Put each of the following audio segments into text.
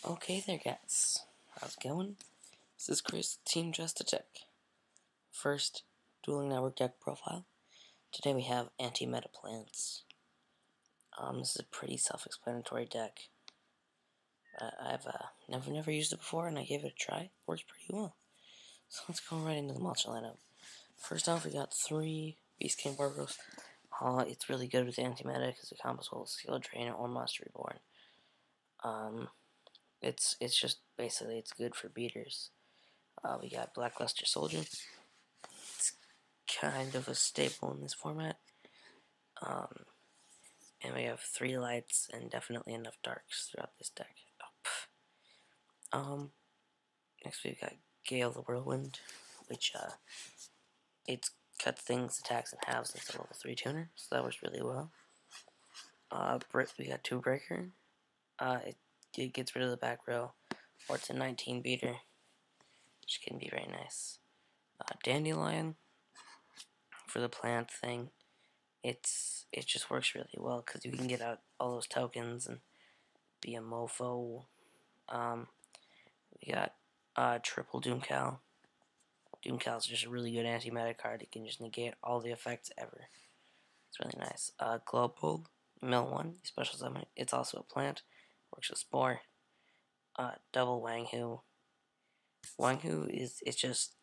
Okay there, guys. How's it going? This is Chris, Team Just Attack. First, Dueling Network deck profile. Today we have Anti-Meta Plants. This is a pretty self-explanatory deck. I've never used it before, and I gave it a try. Works pretty well. So let's go right into the monster lineup. First off, we got 3 Beast King Barbaros. It's really good with Anti-Meta because it combos well with Skill Drain or Monster Reborn. It's just basically it's good for beaters. We got Blackluster Soldier. It's kind of a staple in this format. And we have 3 lights and definitely enough darks throughout this deck. Next we've got Gale the Whirlwind, which it cuts things, attacks, and halves. It's a level 3 tuner, so that works really well. We got 2 Breaker. It gets rid of the back row, or it's a 19 beater, which can be very nice. Dandelion for the plant thing. It just works really well because you can get out all those tokens and be a mofo. We got triple Doomcal. Doomcal is just a really good anti-meta card. It can just negate all the effects ever. It's really nice. Global Mill 1, special summon. It's also a plant. Works with Spore. Double Wang Hu. Wang Hu it's just,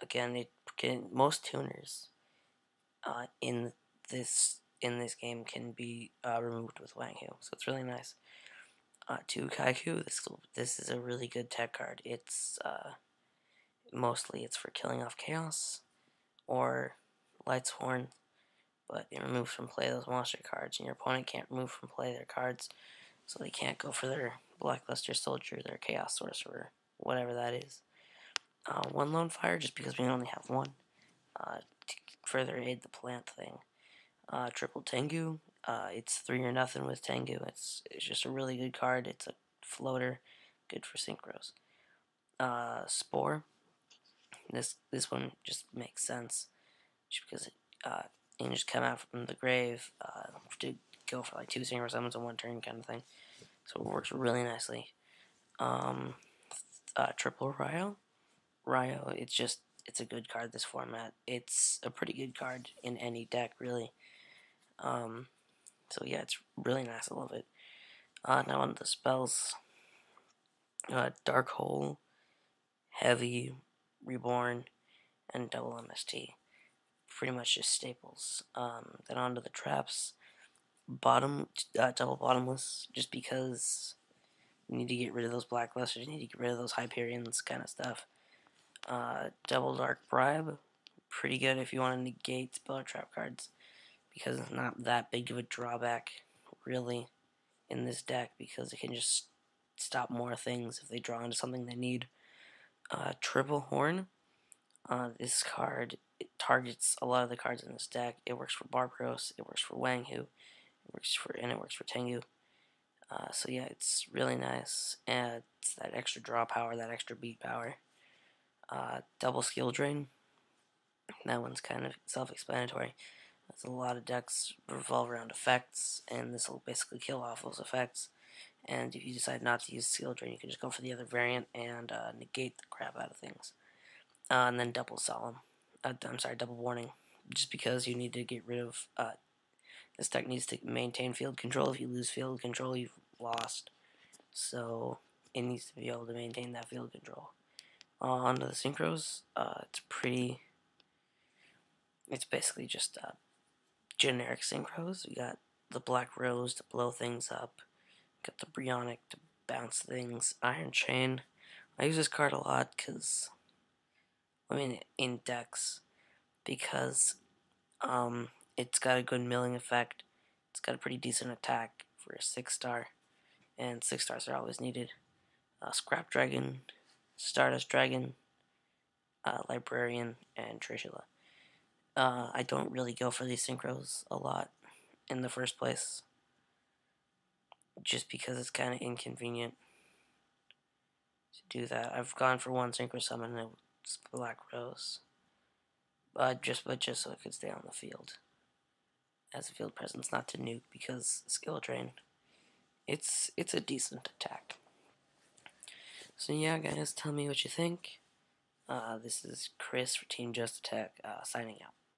again, most tuners in this game can be removed with Wang Hu, so it's really nice. 2 Kaiku. This is a really good tech card. It's mostly it's for killing off Chaos or Light's Horn, but it removes from play those monster cards, and your opponent can't remove from play their cards, so they can't go for their Blackluster Soldier, their Chaos Sorcerer, whatever that is. 1 Lone Fire, just because we only have 1, to further aid the plant thing. Triple Tengu. It's 3 or nothing with Tengu. It's just a really good card. It's a floater, good for synchros. Spore. This one just makes sense, just because it can just come out from the grave to go for like 2 synchro summons in 1 turn kind of thing. So it works really nicely. Triple Ryo. Ryo. It's a good card this format. It's a pretty good card in any deck really. So yeah, it's really nice. I love it. Now on the spells. Dark Hole, Heavy, Reborn, and Double MST. Pretty much just staples. Then on to the traps. Double Bottomless, just because you need to get rid of those Blacklusters, you need to get rid of those Hyperions kind of stuff. Double Dark Bribe, pretty good if you want to negate spell trap cards, because it's not that big of a drawback, really, in this deck, because it can just stop more things if they draw into something they need. Triple Horn. This card, it targets a lot of the cards in this deck. It works for Barbaros, it works for Wang Hu, it works for Tengu. So yeah, it's really nice, and it's that extra draw power, that extra beat power. Double Skill Drain. That one's kind of self-explanatory. There's a lot of decks revolve around effects, and this will basically kill off those effects. And if you decide not to use Skill Drain, you can just go for the other variant and negate the crap out of things. And then Double Warning. Just because you need to get rid of... this deck needs to maintain field control. If you lose field control, you've lost. So it needs to be able to maintain that field control. Onto the synchros. It's basically just generic synchros. We got the Black Rose to blow things up. Got the Bryonic to bounce things. Iron Chain. I use this card a lot because, in decks, because it's got a good milling effect. It's got a pretty decent attack for a 6-star, and 6 stars are always needed. Scrap Dragon, Stardust Dragon, Librarian, and Trishula. I don't really go for these synchros a lot in the first place, just because it's kind of inconvenient to do that. I've gone for 1 synchro summon and it's Black Rose, just so it could stay on the field as a field presence, not to nuke, because Skill Drain. It's a decent attack. So yeah, guys, tell me what you think. This is Chris for Team Just Attack, signing out.